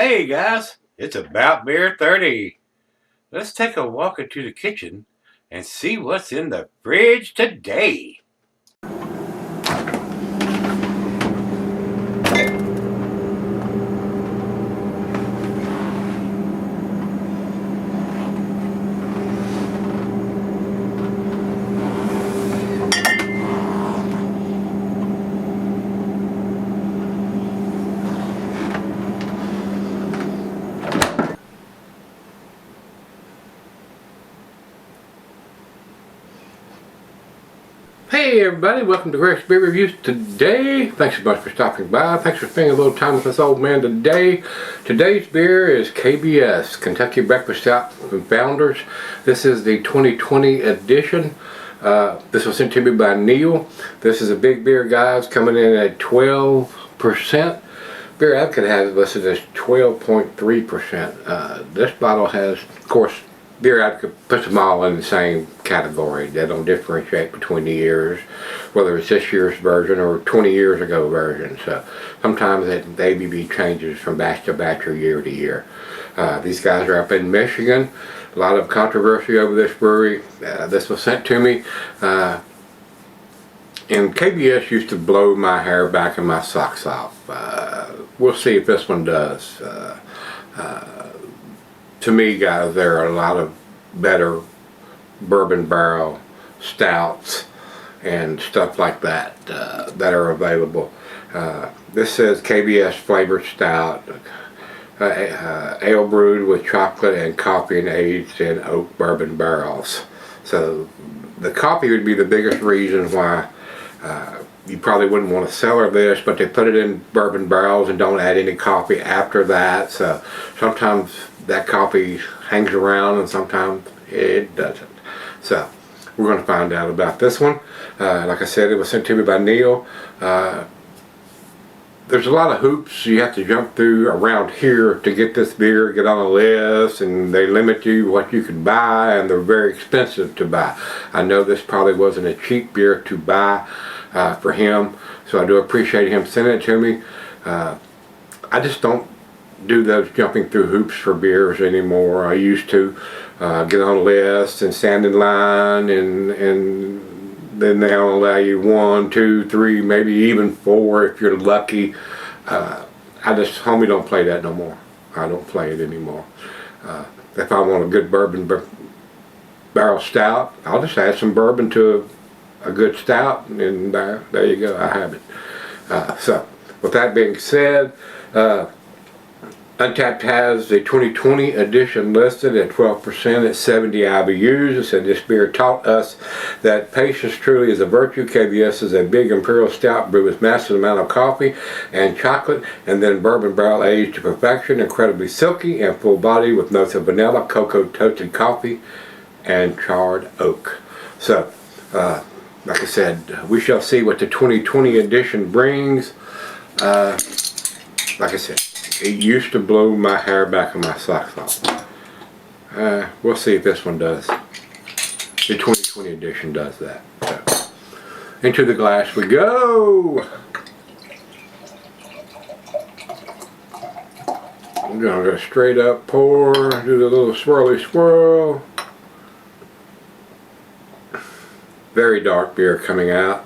Hey guys, it's about beer 30. Let's take a walk into the kitchen and see what's in the fridge today. Hey everybody, welcome to Gregsbeerreviews today. Thanks so much for stopping by. Thanks for spending a little time with this old man today. Today's beer is KBS, Kentucky Breakfast Stout from Founders. This is the 2020 edition. This was sent to me by Neil. This is a big beer, guys, coming in at 12%. Beer Advocate has it listed as 12.3%. This bottle has, of course, Beer Advocate puts them all in the same category. They don't differentiate between the years, whether it's this year's version or 20 years ago version. So sometimes the ABV changes from batch to batch or year to year. These guys are up in Michigan. A lot of controversy over this brewery. This was sent to me. And KBS used to blow my hair back and my socks off. We'll see if this one does. To me, guys, there are a lot of better bourbon barrel stouts and stuff like that that are available. This says KBS flavored stout, ale brewed with chocolate and coffee and aged in oak bourbon barrels. So the coffee would be the biggest reason why you probably wouldn't want to cellar this, but they put it in bourbon barrels and don't add any coffee after that. So sometimes that coffee hangs around and sometimes it doesn't. So we're going to find out about this one. Like I said, it was sent to me by Neil. There's a lot of hoops you have to jump through around here to get this beer, get on a list, and they limit you what you can buy, and they're very expensive to buy. I know this probably wasn't a cheap beer to buy for him, so I do appreciate him sending it to me. I just don't do those jumping through hoops for beers anymore. I used to get on a list and stand in line, and then they only allow you 1, 2, 3, maybe even 4 if you're lucky. Homie, don't play that no more. I don't play it anymore. If I want a good bourbon barrel stout, I'll just add some bourbon to a good stout, and there you go, I have it. So with that being said, Untapped has the 2020 edition listed at 12% at 70 IBUs. It said this beer taught us that patience truly is a virtue. KBS is a big imperial stout brewed with massive amount of coffee and chocolate and then bourbon barrel aged to perfection. Incredibly silky and full body with notes of vanilla, cocoa, toasted coffee, and charred oak. So, like I said, we shall see what the 2020 edition brings. Like I said, it used to blow my hair back and my socks off. We'll see if this one does. The 2020 edition does that. So, into the glass we go. I'm gonna go straight up pour, do the little swirly swirl. Very dark beer coming out.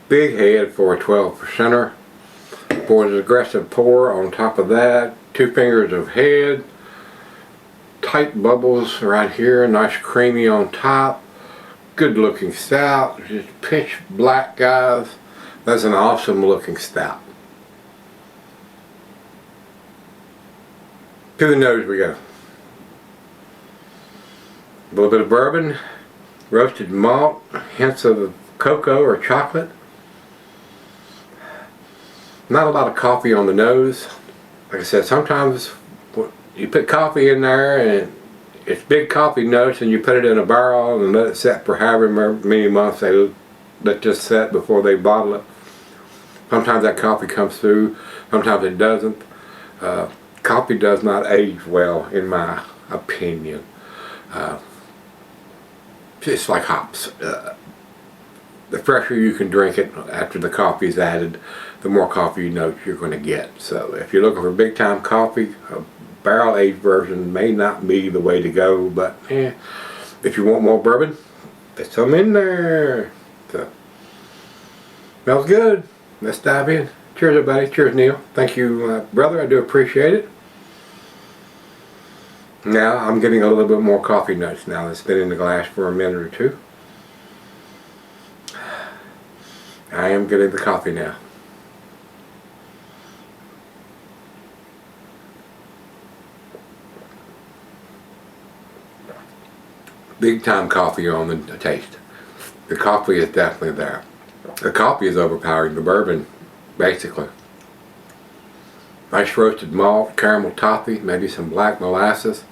Big head for a 12%er. For an aggressive pour on top of that, 2 fingers of head, tight bubbles right here, nice creamy on top, good looking stout, just pitch black, guys. That's an awesome looking stout. To the nose we go. A little bit of bourbon, roasted malt, hints of cocoa or chocolate. Not a lot of coffee on the nose. Like I said, sometimes you put coffee in there and it's big coffee notes and you put it in a barrel and let it set for however many months they let this set before they bottle it. Sometimes that coffee comes through, sometimes it doesn't. Coffee does not age well in my opinion. It's like hops. The fresher you can drink it after the coffee is added, the more coffee notes you're going to get. So if you're looking for big time coffee, a barrel aged version may not be the way to go, but if you want more bourbon, there's some in there. So smells good. Let's dive in. Cheers everybody. Cheers Neil. Thank you brother, I do appreciate it. Now I'm getting a little bit more coffee notes now that's been in the glass for a minute or two. I am getting the coffee now. Big time coffee on the taste. The coffee is definitely there. The coffee is overpowering the bourbon, basically. Nice roasted malt, caramel toffee, maybe some black molasses,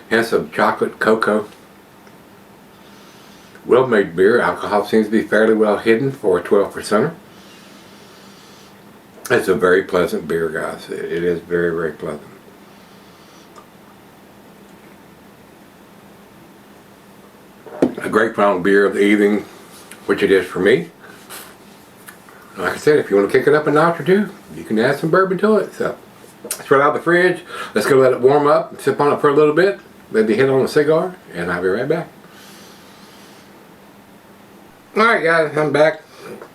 hints of chocolate, cocoa. Well-made beer. Alcohol seems to be fairly well hidden for a 12%er. It's a very pleasant beer, guys. It is very, very pleasant. A great final beer of the evening, which it is for me. Like I said, if you want to kick it up a notch or two, you can add some bourbon to it. So it's right out of the fridge. Let's go let it warm up, sip on it for a little bit, maybe hit on a cigar, and I'll be right back. Alright guys, I'm back.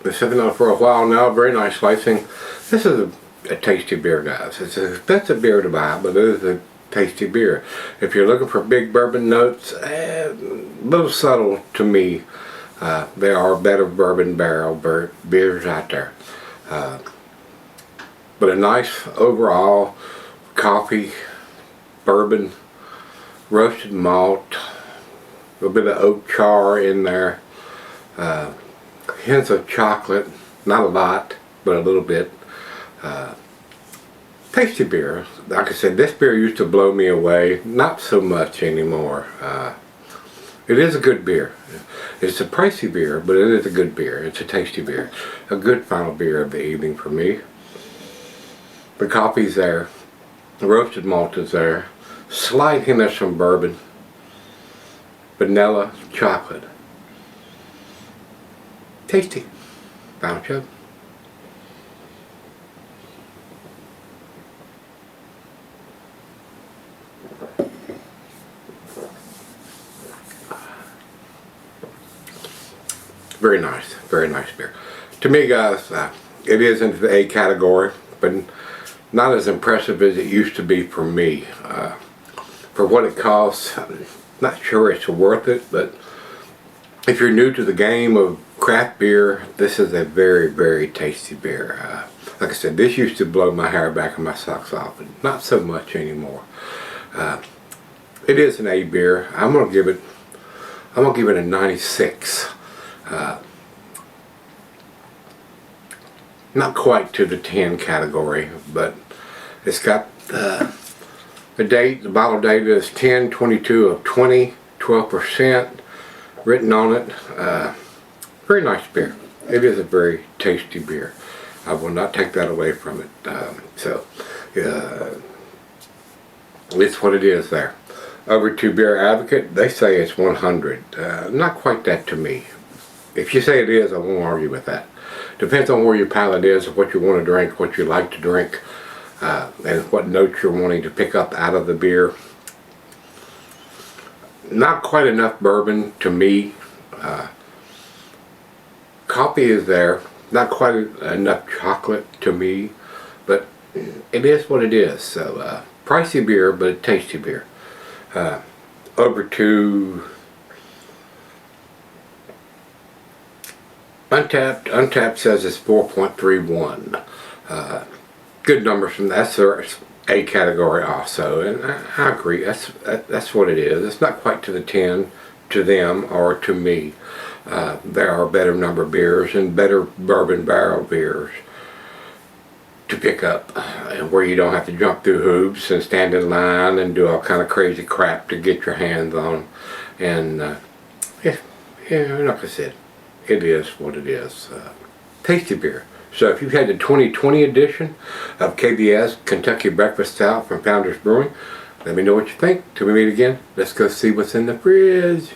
Been sipping on it for a while now. Very nice slicing. This is a tasty beer, guys. It's an expensive beer to buy, but it is a tasty beer. If you're looking for big bourbon notes, a little subtle to me. There are better bourbon barrel beers out there. But a nice overall coffee, bourbon, roasted malt, a little bit of oak char in there. Hints of chocolate, not a lot, but a little bit. Tasty beer. Like I said, this beer used to blow me away, not so much anymore. It is a good beer. It's a pricey beer, but it is a good beer. It's a tasty beer. A good final beer of the evening for me. The coffee's there. The roasted malt is there. Slight hint of some bourbon. Vanilla, chocolate. Tasty. Final chug. Very nice beer. To me, guys, it is into the A category, but not as impressive as it used to be for me. For what it costs, I'm not sure it's worth it, but if you're new to the game of craft beer, this is a very, very tasty beer. Like I said, this used to blow my hair back and my socks off, but not so much anymore. It is an A beer. I'm gonna give it a 96. Not quite to the 10 category, but it's got the date, the bottle date is 10/22 of 20, 12% written on it. Very nice beer. It is a very tasty beer. I will not take that away from it. It's what it is there. Over to Beer Advocate, they say it's 100. Not quite that to me. If you say it is, I won't argue with that. Depends on where your palate is, what you want to drink, what you like to drink, and what notes you're wanting to pick up out of the beer. Not quite enough bourbon to me. Coffee is there. Not quite enough chocolate to me, but it is what it is. So pricey beer, but a tasty beer. Over to Untapped. Untapped says it's 4.31. Good numbers from that. So it's A category also, and I agree. That's what it is. It's not quite to the 10 to them or to me. There are better number beers and better bourbon barrel beers to pick up, where you don't have to jump through hoops and stand in line and do all kind of crazy crap to get your hands on. And like I said, it is what it is. Tasty beer. So if you've had the 2020 edition of KBS Kentucky Breakfast Stout from Founders Brewing, let me know what you think. Till we meet again, let's go see what's in the fridge.